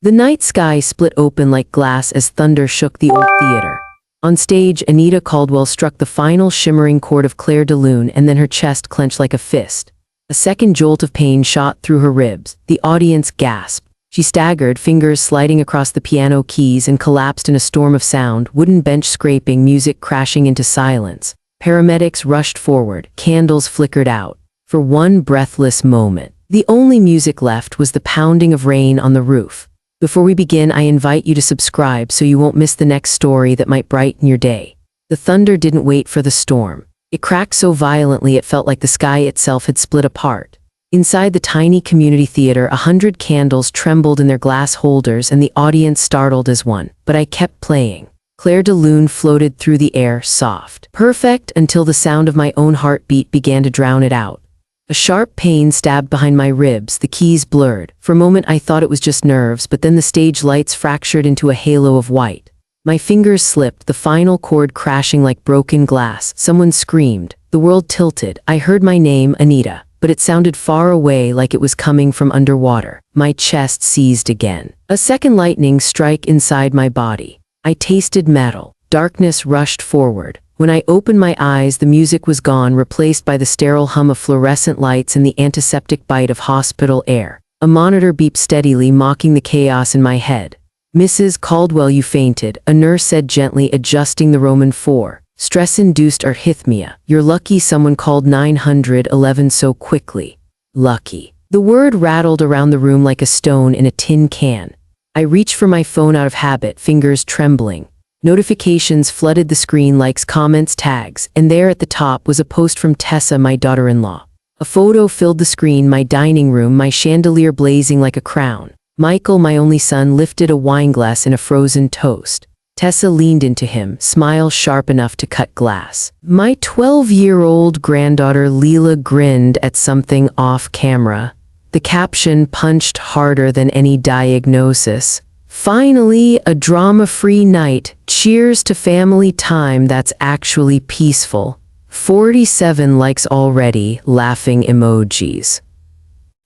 The night sky split open like glass as thunder shook the old theater. On stage, Anita Caldwell struck the final shimmering chord of Clair de Lune, and then her chest clenched like a fist. A second jolt of pain shot through her ribs. The audience gasped. She staggered, fingers sliding across the piano keys, and collapsed in a storm of sound, wooden bench scraping, music crashing into silence. Paramedics rushed forward, candles flickered out. For one breathless moment, the only music left was the pounding of rain on the roof. Before we begin, I invite you to subscribe so you won't miss the next story that might brighten your day. The thunder didn't wait for the storm. It cracked so violently it felt like the sky itself had split apart. Inside the tiny community theater, 100 candles trembled in their glass holders and the audience startled as one. But I kept playing. Clair de Lune floated through the air, soft, perfect, until the sound of my own heartbeat began to drown it out. A sharp pain stabbed behind my ribs, the keys blurred. For a moment I thought it was just nerves, but then the stage lights fractured into a halo of white. My fingers slipped, the final chord crashing like broken glass. Someone screamed. The world tilted. I heard my name, Anita, but it sounded far away, like it was coming from underwater. My chest seized again. A second lightning strike inside my body. I tasted metal. Darkness rushed forward. When I opened my eyes, the music was gone, replaced by the sterile hum of fluorescent lights and the antiseptic bite of hospital air. A monitor beeped steadily, mocking the chaos in my head. "Mrs. Caldwell, you fainted," a nurse said gently, adjusting the Roman 4. "Stress-induced arrhythmia. You're lucky someone called 911 so quickly." Lucky. The word rattled around the room like a stone in a tin can. I reached for my phone out of habit, fingers trembling. Notifications flooded the screen, likes, comments, tags, and there at the top was a post from Tessa, my daughter-in-law. A photo filled the screen, my dining room, my chandelier blazing like a crown. Michael, my only son, lifted a wineglass in a frozen toast. Tessa leaned into him, smile sharp enough to cut glass. My 12-year-old granddaughter Leela grinned at something off camera. The caption punched harder than any diagnosis. "Finally, a drama-free night. Cheers to family time that's actually peaceful." 47 likes already, laughing emojis.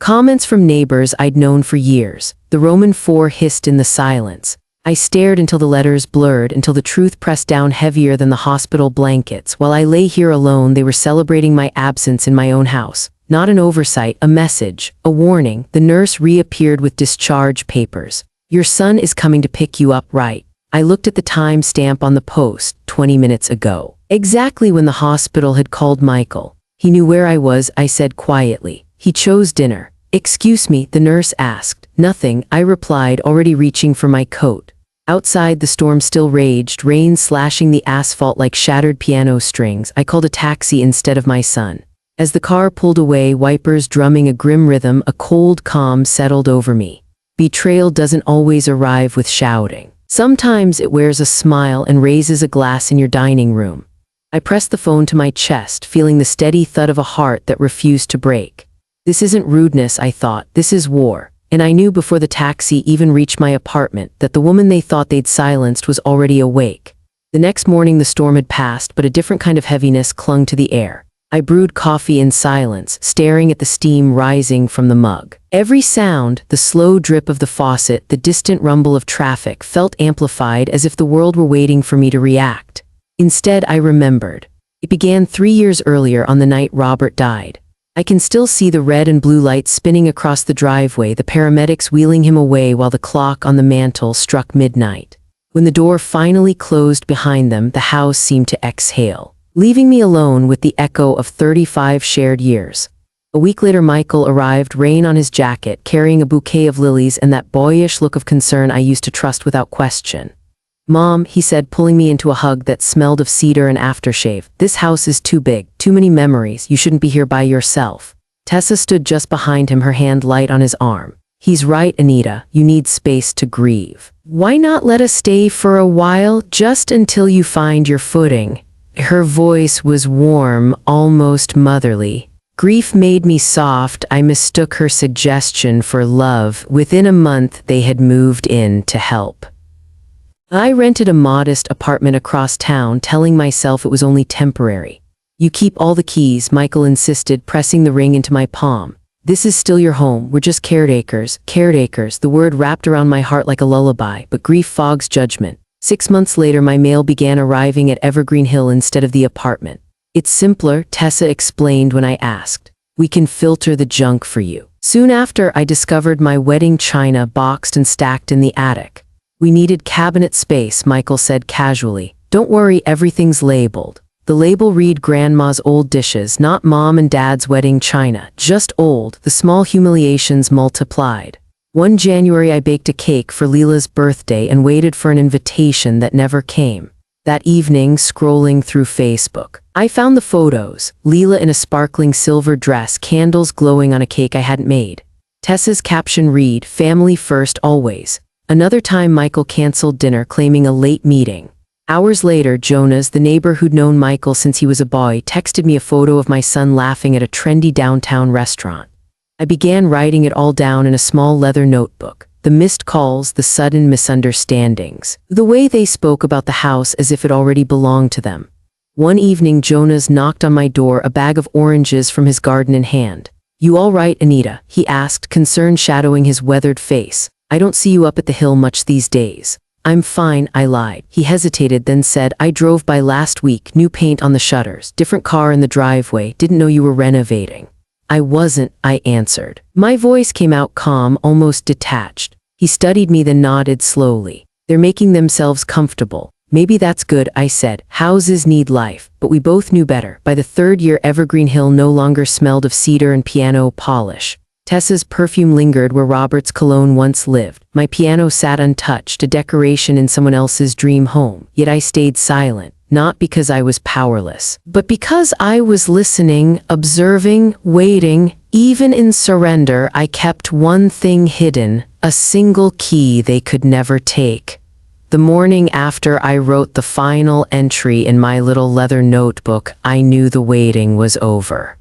Comments from neighbors I'd known for years. The Roman 4 hissed in the silence. I stared until the letters blurred, until the truth pressed down heavier than the hospital blankets. While I lay here alone, they were celebrating my absence in my own house. Not an oversight, a message, a warning. The nurse reappeared with discharge papers. "Your son is coming to pick you up right." I looked at the time stamp on the post, 20 minutes ago. Exactly when the hospital had called Michael. "He knew where I was," I said quietly. "He chose dinner." "Excuse me," the nurse asked. "Nothing," I replied, already reaching for my coat. Outside, the storm still raged, rain slashing the asphalt like shattered piano strings. I called a taxi instead of my son. As the car pulled away, wipers drumming a grim rhythm, a cold calm settled over me. Betrayal doesn't always arrive with shouting. Sometimes it wears a smile and raises a glass in your dining room. I pressed the phone to my chest, feeling the steady thud of a heart that refused to break. This isn't rudeness, I thought. This is war. And I knew before the taxi even reached my apartment that the woman they thought they'd silenced was already awake. The next morning the storm had passed, but a different kind of heaviness clung to the air. I brewed coffee in silence, staring at the steam rising from the mug. Every sound, the slow drip of the faucet, the distant rumble of traffic, felt amplified, as if the world were waiting for me to react. Instead, I remembered. It began 3 years earlier, on the night Robert died. I can still see the red and blue lights spinning across the driveway, the paramedics wheeling him away while the clock on the mantel struck midnight. When the door finally closed behind them, the house seemed to exhale, leaving me alone with the echo of 35 shared years. A week later, Michael arrived, rain on his jacket, carrying a bouquet of lilies and that boyish look of concern I used to trust without question. "Mom," he said, pulling me into a hug that smelled of cedar and aftershave, "this house is too big, too many memories. You shouldn't be here by yourself." Tessa stood just behind him, her hand light on his arm. "He's right, Anita. You need space to grieve. Why not let us stay for a while, just until you find your footing?" Her voice was warm, almost motherly. Grief made me soft. I mistook her suggestion for love. Within a month, they had moved in to help. I rented a modest apartment across town, telling myself it was only temporary. "You keep all the keys," Michael insisted, pressing the ring into my palm. This is still your home, we're just caretakers, caretakers, the word wrapped around my heart like a lullaby, but grief fogs judgment. 6 months later, my mail began arriving at Evergreen Hill instead of the apartment. It's simpler, Tessa explained when I asked. We can filter the junk for you. Soon after, I discovered my wedding china boxed and stacked in the attic. We needed cabinet space, Michael said casually. Don't worry, everything's labeled. The label read Grandma's old dishes, not Mom and Dad's wedding china, just old, the small humiliations multiplied. One January I baked a cake for Leela's birthday and waited for an invitation that never came. That evening, scrolling through Facebook, I found the photos, Leela in a sparkling silver dress, candles glowing on a cake I hadn't made. Tessa's caption read, "Family first always." Another time Michael canceled dinner claiming a late meeting. Hours later, Jonas, the neighbor who'd known Michael since he was a boy, texted me a photo of my son laughing at a trendy downtown restaurant. I began writing it all down in a small leather notebook. The missed calls, the sudden misunderstandings, the way they spoke about the house as if it already belonged to them. One evening, Jonas knocked on my door, a bag of oranges from his garden in hand. "You all right, Anita?" he asked, concern shadowing his weathered face. "I don't see you up at the hill much these days." "I'm fine," I lied. He hesitated, then said, "I drove by last week, new paint on the shutters, different car in the driveway, didn't know you were renovating." "I wasn't," I answered. My voice came out calm, almost detached. He studied me, then nodded slowly. "They're making themselves comfortable. Maybe that's good," I said. "Houses need life." But we both knew better. By the 3rd year, Evergreen Hill no longer smelled of cedar and piano polish. Tessa's perfume lingered where Robert's cologne once lived. My piano sat untouched, a decoration in someone else's dream home. Yet I stayed silent, not because I was powerless, but because I was listening, observing, waiting. Even in surrender, I kept one thing hidden, a single key they could never take. The morning after I wrote the final entry in my little leather notebook, I knew the waiting was over.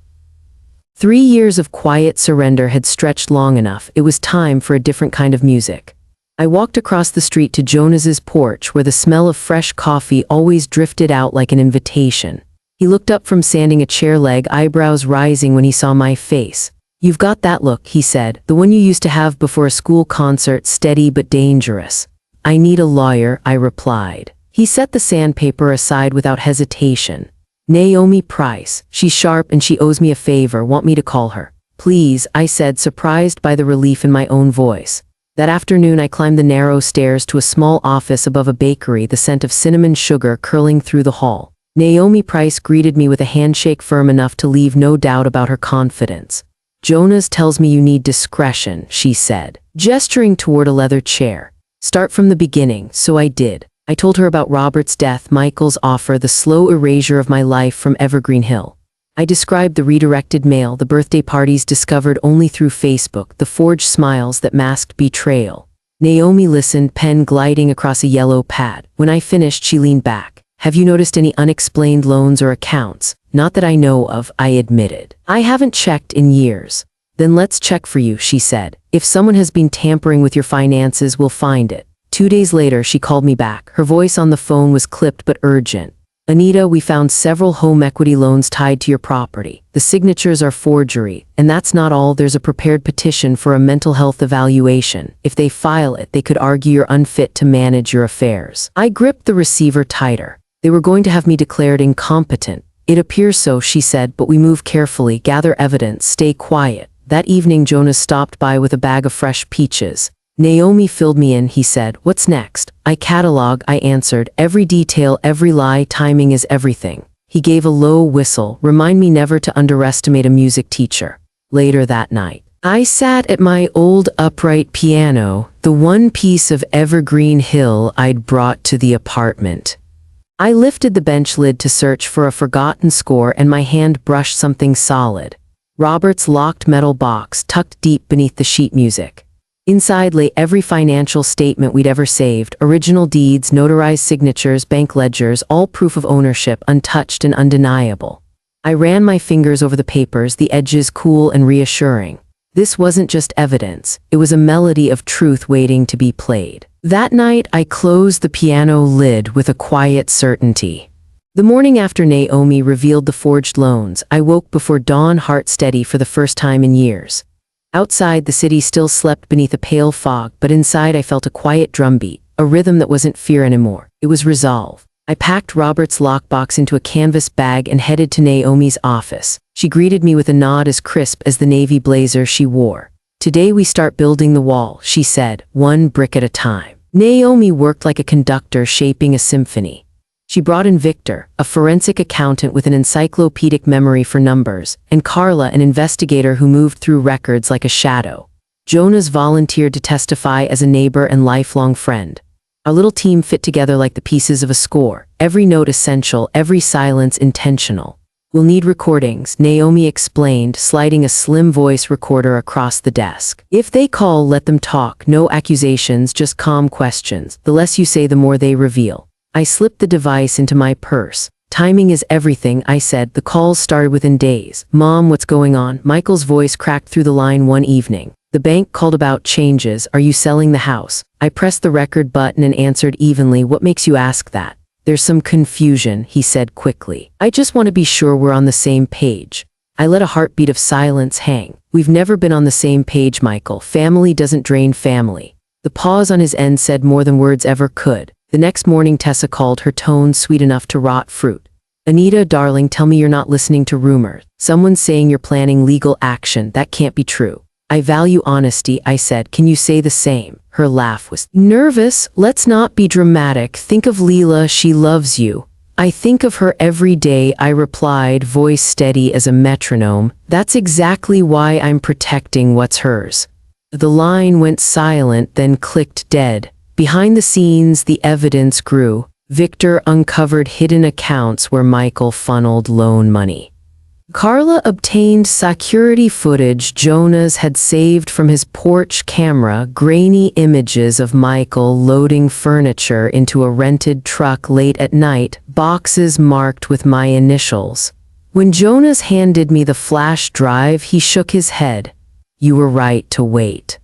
3 years of quiet surrender had stretched long enough. It was time for a different kind of music. I walked across the street to Jonas's porch, where the smell of fresh coffee always drifted out like an invitation. He looked up from sanding a chair leg, eyebrows rising when he saw my face. "You've got that look," he said, "the one you used to have before a school concert, steady but dangerous." "I need a lawyer," I replied. He set the sandpaper aside without hesitation. "Naomi Price. She's sharp and she owes me a favor. Want me to call her?" "Please," I said, surprised by the relief in my own voice. That afternoon I climbed the narrow stairs to a small office above a bakery, the scent of cinnamon sugar curling through the hall. Naomi Price greeted me with a handshake firm enough to leave no doubt about her confidence. "Jonas tells me you need discretion," she said, gesturing toward a leather chair. "Start from the beginning." So I did. I told her about Robert's death, Michael's offer, the slow erasure of my life from Evergreen Hill. I described the redirected mail, the birthday parties discovered only through Facebook, the forged smiles that masked betrayal. Naomi listened, pen gliding across a yellow pad. When I finished, she leaned back. "Have you noticed any unexplained loans or accounts?" "Not that I know of," I admitted. "I haven't checked in years." "Then let's check for you," she said. "If someone has been tampering with your finances, we'll find it." 2 days later, she called me back. Her voice on the phone was clipped but urgent. "Anita, we found several home equity loans tied to your property. The signatures are forgery, and that's not all. There's a prepared petition for a mental health evaluation. If they file it, they could argue you're unfit to manage your affairs." I gripped the receiver tighter. They were going to have me declared incompetent. "It appears so," she said, "but we move carefully, gather evidence, stay quiet." That evening, Jonas stopped by with a bag of fresh peaches. "Naomi filled me in," he said. "What's next?" "I catalog," I answered. "Every detail, every lie, timing is everything." He gave a low whistle. "Remind me never to underestimate a music teacher." Later that night, I sat at my old upright piano, the one piece of Evergreen Hill I'd brought to the apartment. I lifted the bench lid to search for a forgotten score, and my hand brushed something solid. Robert's locked metal box, tucked deep beneath the sheet music. Inside lay every financial statement we'd ever saved, original deeds, notarized signatures, bank ledgers, all proof of ownership, untouched and undeniable. I ran my fingers over the papers, the edges cool and reassuring. This wasn't just evidence, it was a melody of truth waiting to be played. That night, I closed the piano lid with a quiet certainty. The morning after Naomi revealed the forged loans, I woke before dawn, heart steady for the first time in years. Outside, the city still slept beneath a pale fog, but inside I felt a quiet drumbeat, a rhythm that wasn't fear anymore. It was resolve. I packed Robert's lockbox into a canvas bag and headed to Naomi's office. She greeted me with a nod as crisp as the navy blazer she wore. "Today we start building the wall," she said, one brick at a time. Naomi worked like a conductor shaping a symphony. She brought in Victor, a forensic accountant with an encyclopedic memory for numbers, and Carla, an investigator who moved through records like a shadow. Jonas volunteered to testify as a neighbor and lifelong friend. Our little team fit together like the pieces of a score, every note essential, every silence intentional. "We'll need recordings," Naomi explained, sliding a slim voice recorder across the desk. "If they call, let them talk, no accusations, just calm questions. The less you say, the more they reveal." I slipped the device into my purse. "Timing is everything," I said. The calls started within days. "Mom, what's going on?" Michael's voice cracked through the line one evening. "The bank called about changes. Are you selling the house?" I pressed the record button and answered evenly. "What makes you ask that?" "There's some confusion," he said quickly. "I just want to be sure we're on the same page." I let a heartbeat of silence hang. "We've never been on the same page, Michael. Family doesn't drain family." The pause on his end said more than words ever could. The next morning Tessa called, her tone sweet enough to rot fruit. "Anita, darling, tell me you're not listening to rumors. Someone's saying you're planning legal action. That can't be true." "I value honesty," I said. "Can you say the same?" Her laugh was nervous. "Let's not be dramatic. Think of Leela. She loves you." "I think of her every day," I replied, voice steady as a metronome. "That's exactly why I'm protecting what's hers." The line went silent, then clicked dead. Behind the scenes, the evidence grew. Victor uncovered hidden accounts where Michael funneled loan money. Carla obtained security footage Jonas had saved from his porch camera, grainy images of Michael loading furniture into a rented truck late at night, boxes marked with my initials. When Jonas handed me the flash drive, he shook his head. "You were right to wait."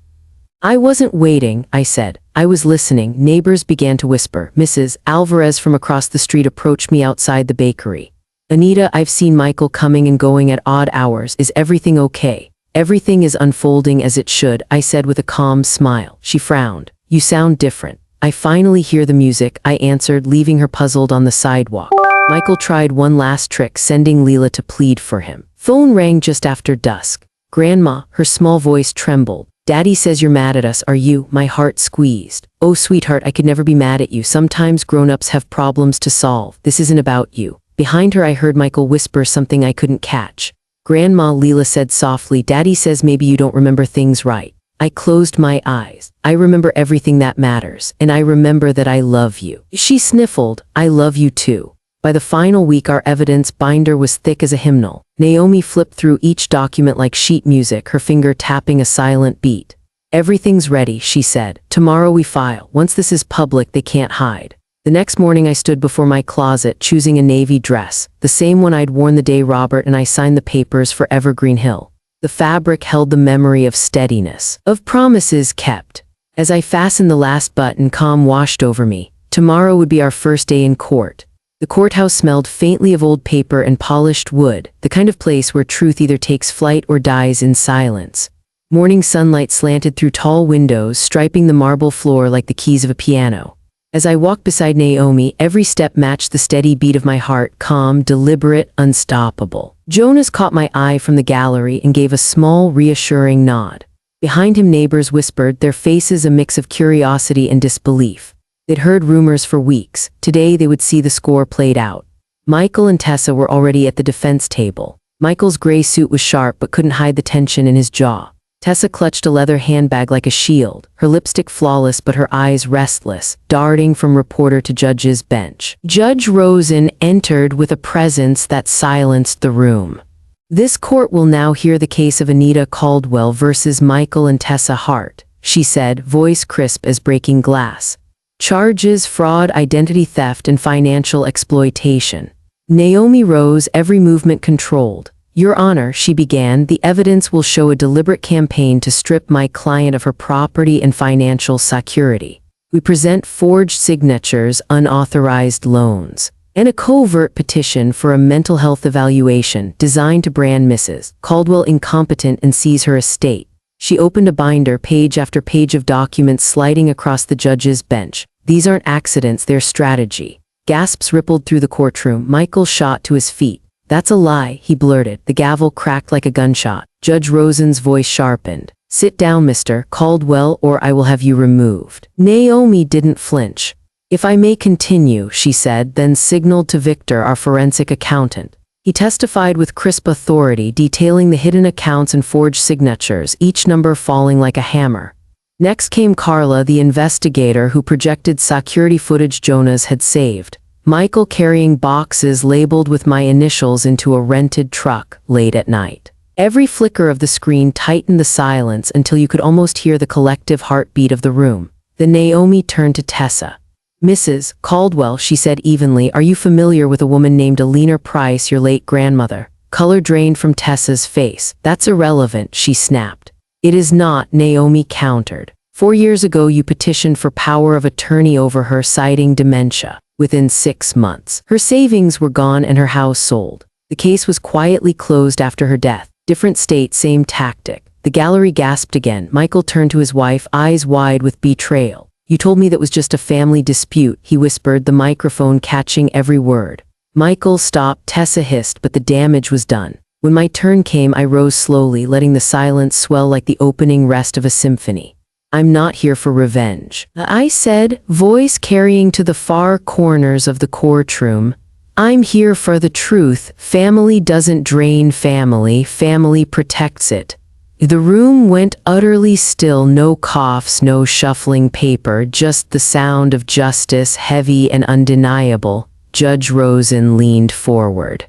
"I wasn't waiting," I said. "I was listening." Neighbors began to whisper. Mrs. Alvarez from across the street approached me outside the bakery. "Anita, I've seen Michael coming and going at odd hours. Is everything okay?" "Everything is unfolding as it should," I said with a calm smile. She frowned. "You sound different." "I finally hear the music," I answered, leaving her puzzled on the sidewalk. Michael tried one last trick, sending Leela to plead for him. Phone rang just after dusk. "Grandma," her small voice trembled. "Daddy says you're mad at us, are you?" My heart squeezed. "Oh, sweetheart, I could never be mad at you. Sometimes grown-ups have problems to solve. This isn't about you." Behind her I heard Michael whisper something I couldn't catch. "Grandma," Leela said softly, "Daddy says maybe you don't remember things right." I closed my eyes. "I remember everything that matters, and I remember that I love you." She sniffled. "I love you too." By the final week, our evidence binder was thick as a hymnal. Naomi flipped through each document like sheet music, her finger tapping a silent beat. "Everything's ready," she said. "Tomorrow we file. Once this is public, they can't hide." The next morning I stood before my closet, choosing a navy dress, the same one I'd worn the day Robert and I signed the papers for Evergreen Hill. The fabric held the memory of steadiness, of promises kept. As I fastened the last button, calm washed over me. Tomorrow would be our first day in court. The courthouse smelled faintly of old paper and polished wood, the kind of place where truth either takes flight or dies in silence. Morning sunlight slanted through tall windows, striping the marble floor like the keys of a piano. As I walked beside Naomi, every step matched the steady beat of my heart, calm, deliberate, unstoppable. Jonas caught my eye from the gallery and gave a small, reassuring nod. Behind him neighbors whispered, their faces a mix of curiosity and disbelief. They'd heard rumors for weeks. Today they would see the score played out. Michael and Tessa were already at the defense table. Michael's gray suit was sharp but couldn't hide the tension in his jaw. Tessa clutched a leather handbag like a shield, her lipstick flawless but her eyes restless, darting from reporter to judge's bench. Judge Rosen entered with a presence that silenced the room. "This court will now hear the case of Anita Caldwell versus Michael and Tessa Hart," she said, voice crisp as breaking glass. "Charges: fraud, identity theft, and financial exploitation." Naomi rose, every movement controlled. "Your Honor," she began, "the evidence will show a deliberate campaign to strip my client of her property and financial security. We present forged signatures, unauthorized loans, and a covert petition for a mental health evaluation designed to brand Mrs. Caldwell incompetent and seize her estate." She opened a binder, page after page of documents sliding across the judge's bench. These aren't accidents, they're strategy. Gasps rippled through the courtroom. Michael shot to his feet. That's a lie, he blurted. The gavel cracked like a gunshot. Judge Rosen's voice sharpened. Sit down, Mr. Caldwell, or I will have you removed. Naomi didn't flinch. If I may continue, she said, then signaled to Victor, our forensic accountant. He testified with crisp authority, detailing the hidden accounts and forged signatures, each number falling like a hammer. Next came Carla, the investigator who projected security footage Jonas had saved. Michael carrying boxes labeled with my initials into a rented truck late at night. Every flicker of the screen tightened the silence until you could almost hear the collective heartbeat of the room. Then Naomi turned to Tessa. Mrs. Caldwell, she said evenly, are you familiar with a woman named Alina Price, your late grandmother? Color drained from Tessa's face. That's irrelevant, she snapped. It is not, Naomi countered. 4 years ago you petitioned for power of attorney over her, citing dementia. Within 6 months, her savings were gone and her house sold. The case was quietly closed after her death. Different state, same tactic. The gallery gasped again. Michael turned to his wife, eyes wide with betrayal. You told me that was just a family dispute, he whispered, the microphone catching every word. Michael stopped, Tessa hissed, but the damage was done. When my turn came, I rose slowly, letting the silence swell like the opening rest of a symphony. I'm not here for revenge, I said, voice carrying to the far corners of the courtroom. I'm here for the truth. Family doesn't drain family, family protects it. The room went utterly still, no coughs, no shuffling paper, just the sound of justice, heavy and undeniable. Judge Rosen leaned forward.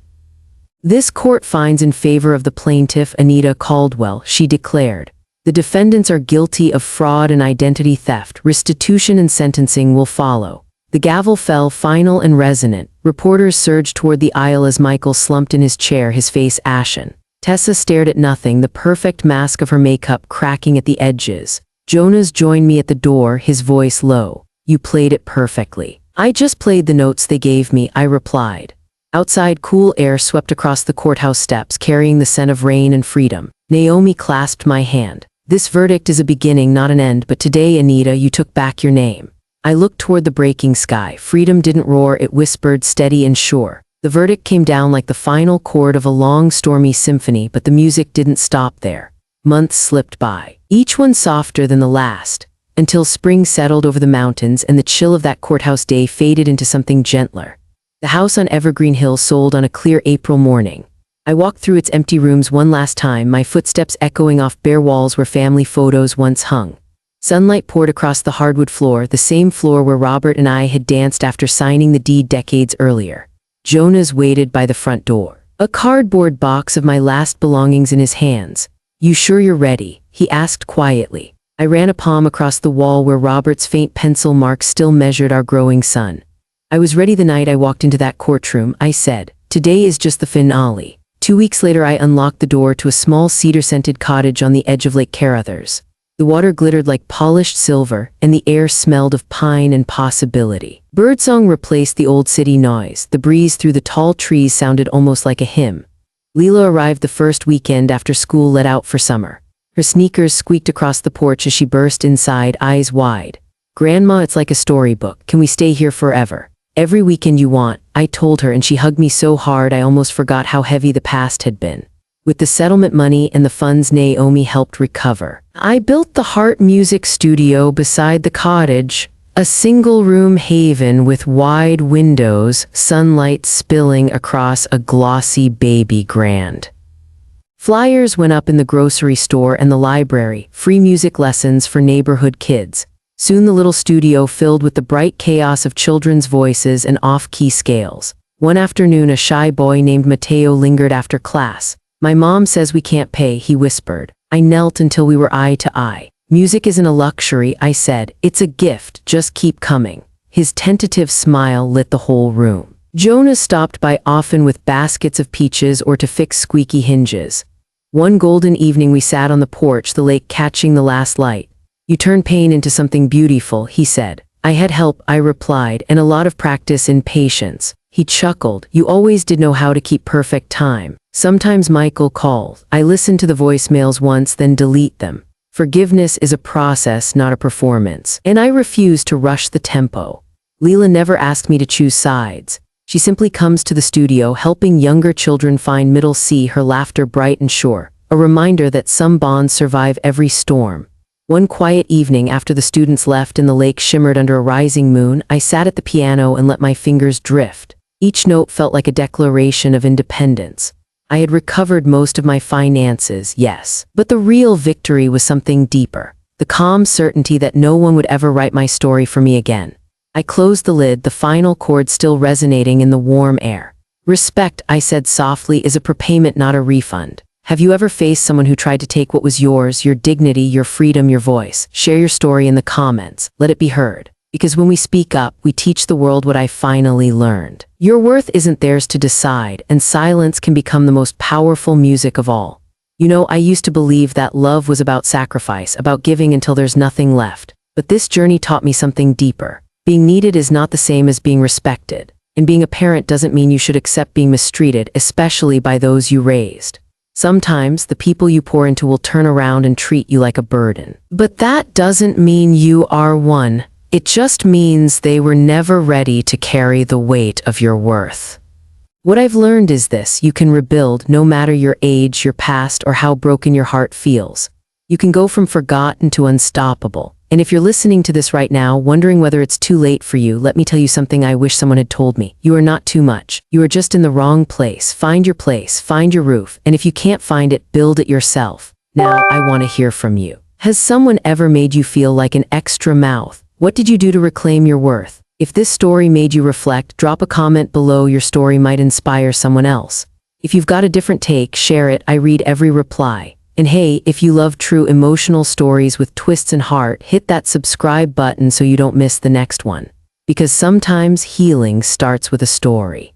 This court finds in favor of the plaintiff, Anita Caldwell, she declared. The defendants are guilty of fraud and identity theft. Restitution and sentencing will follow. The gavel fell, final and resonant. Reporters surged toward the aisle as Michael slumped in his chair, his face ashen. Tessa stared at nothing, the perfect mask of her makeup cracking at the edges. Jonas joined me at the door, his voice low. You played it perfectly. I just played the notes they gave me, I replied. Outside, cool air swept across the courthouse steps, carrying the scent of rain and freedom. Naomi clasped my hand. This verdict is a beginning, not an end, but today, Anita, you took back your name. I looked toward the breaking sky. Freedom didn't roar, it whispered, steady and sure. The verdict came down like the final chord of a long, stormy symphony, but the music didn't stop there. Months slipped by, each one softer than the last, until spring settled over the mountains and the chill of that courthouse day faded into something gentler. The house on Evergreen Hill sold on a clear April morning. I walked through its empty rooms one last time, my footsteps echoing off bare walls where family photos once hung. Sunlight poured across the hardwood floor, the same floor where Robert and I had danced after signing the deed decades earlier. Jonas waited by the front door, a cardboard box of my last belongings in his hands. You sure you're ready? He asked quietly. I ran a palm across the wall where Robert's faint pencil marks still measured our growing sun. I was ready the night I walked into that courtroom, I said. Today is just the finale. 2 weeks later I unlocked the door to a small cedar-scented cottage on the edge of Lake Carruthers. The water glittered like polished silver, and the air smelled of pine and possibility. Birdsong replaced the old city noise. The breeze through the tall trees sounded almost like a hymn. Leela arrived the first weekend after school let out for summer. Her sneakers squeaked across the porch as she burst inside, eyes wide. Grandma, it's like a storybook. Can we stay here forever? Every weekend you want, I told her, and she hugged me so hard I almost forgot how heavy the past had been. With the settlement money and the funds Naomi helped recover, I built the Heart Music Studio beside the cottage, a single-room haven with wide windows, sunlight spilling across a glossy baby grand. Flyers went up in the grocery store and the library, free music lessons for neighborhood kids. Soon the little studio filled with the bright chaos of children's voices and off-key scales. One afternoon, a shy boy named Mateo lingered after class. My mom says we can't pay, he whispered. I knelt until we were eye to eye. Music isn't a luxury, I said. It's a gift, just keep coming. His tentative smile lit the whole room. Jonas stopped by often with baskets of peaches or to fix squeaky hinges. One golden evening we sat on the porch, the lake catching the last light. You turn pain into something beautiful, he said. I had help, I replied, and a lot of practice in patience. He chuckled. You always did know how to keep perfect time. Sometimes Michael called. I listened to the voicemails once, then delete them. Forgiveness is a process, not a performance. And I refuse to rush the tempo. Leela never asked me to choose sides. She simply comes to the studio helping younger children find middle C, her laughter bright and sure, a reminder that some bonds survive every storm. One quiet evening after the students left and the lake shimmered under a rising moon, I sat at the piano and let my fingers drift. Each note felt like a declaration of independence. I had recovered most of my finances, yes, but the real victory was something deeper. The calm certainty that no one would ever write my story for me again. I closed the lid, the final chord still resonating in the warm air. Respect, I said softly, is a prepayment, not a refund. Have you ever faced someone who tried to take what was yours, your dignity, your freedom, your voice? Share your story in the comments. Let it be heard. Because when we speak up, we teach the world what I finally learned. Your worth isn't theirs to decide, and silence can become the most powerful music of all. You know, I used to believe that love was about sacrifice, about giving until there's nothing left. But this journey taught me something deeper. Being needed is not the same as being respected. And being a parent doesn't mean you should accept being mistreated, especially by those you raised. Sometimes the people you pour into will turn around and treat you like a burden. But that doesn't mean you are one. It just means they were never ready to carry the weight of your worth. What I've learned is this: you can rebuild no matter your age, your past, or how broken your heart feels. You can go from forgotten to unstoppable. And if you're listening to this right now, wondering whether it's too late for you, let me tell you something I wish someone had told me. You are not too much. You are just in the wrong place. Find your place, find your roof, and if you can't find it, build it yourself. Now, I want to hear from you. Has someone ever made you feel like an extra mouth? What did you do to reclaim your worth? If this story made you reflect, drop a comment below. Your story might inspire someone else. If you've got a different take, share it. I read every reply. And hey, if you love true emotional stories with twists and heart, hit that subscribe button so you don't miss the next one. Because sometimes healing starts with a story.